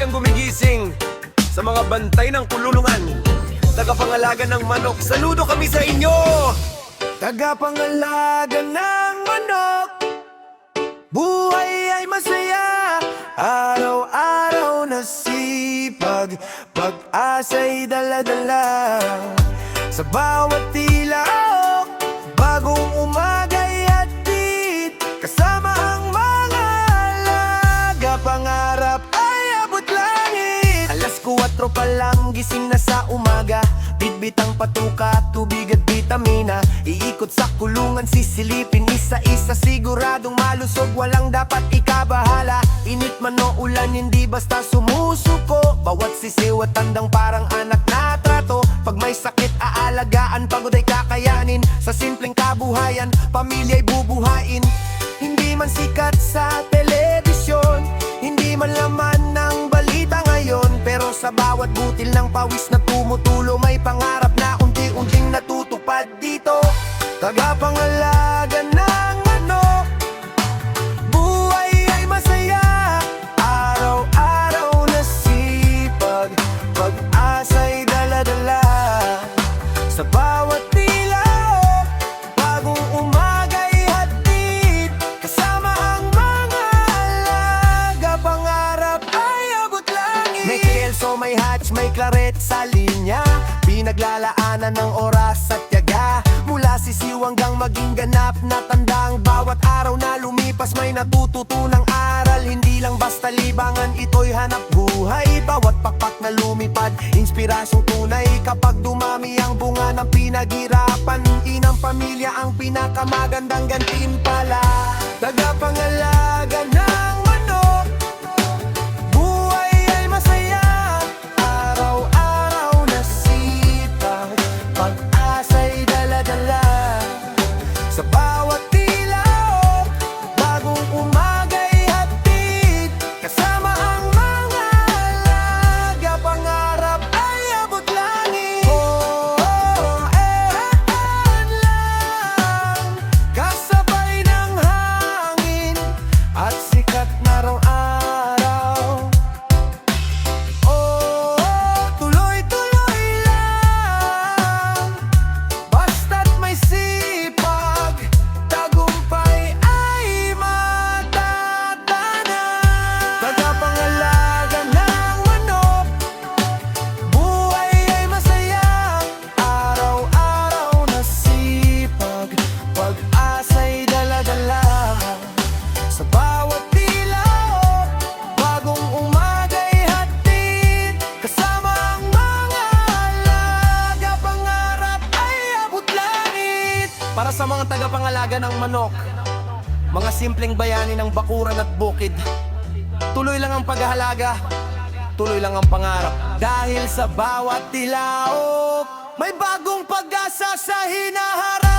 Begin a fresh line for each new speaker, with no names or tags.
ang gumigising sa mga bantay ng kululungan. Tagapangalaga ng manok, saludo kami sa inyo! Tagapangalaga ng manok, buhay ay masaya, araw-araw na sipag, pag-asa'y dala-dala. Sa bawat tilaok, bagong umaga'y hatid, kasama ang mga alaga, pangarap ay abot langit. Alas 4 pa lang, gising na sa umaga, bitbit ang patuka, tubig at bitamina. Iikot sa kulungan, sisilipin isa-isa, siguradong malusog, walang dapat ikabahala. Init man o ulan, hindi basta sumusuko, bawat sisiw at tandang parang anak na trato. Pag may sakit, aalagaan, pagod ay kakayanin. Sa simpleng kabuhayan, pamilya'y bubuhayin. Hindi man sikat sa telebisyon, hindi man laman ng balita ngayon, pero sa bawat butil ng pawis na tumutulo, may pangarap na unti-unting natutupad dito. Tagapangalaga ng manok, buhay ay masaya, araw-araw na sipag, pag-asa'y dala-dala. Sa bawat tilaok, bagong umaga'y hatid, kasama ang mga alaga, pangarap ay abot langit. May kelso, may hatch, may claret sa linya, pinaglalaanan ng oras at tiyaga. Mula sisiw hanggang maging ganap na tandang, bawat araw na lumipas may natututunang aral. Hindi lang basta libangan, ito'y hanap buhay. Bawat pakpak na lumipad, inspirasyong tunay. Kapag dumami ang bunga ng pinaghirapan, inang pamilya ang pinakamagandang gantimpala. Tagapangalaga ng manok, buhay ay masaya, araw-araw na sipag, pag-asa'y dala-dala. Sa bawat tilaok, bagong umaga'y hatid, kasama ang mga alaga, pangarap ay abot langit. Lang, kasabay ng hangin at sikat na araw-araw. Tuloy-tuloy lang, basta't may sipag, tagumpay ay matatana. Tagapangalaga ng manok, buhay ay masaya, araw-araw na sipag, pag-asa'y dala-dala. Sa bawat tilaok, bagong umaga'y hatid, kasama ang mga alaga, pangarap ay abot langit. Para sa mga tagapangalaga ng manok, mga simpleng bayani ng bakuran at bukid, tuloy lang ang paghahalaga, tuloy lang ang pangarap. Dahil sa bawat tilaok, may bagong pag-asa sa hinaharap.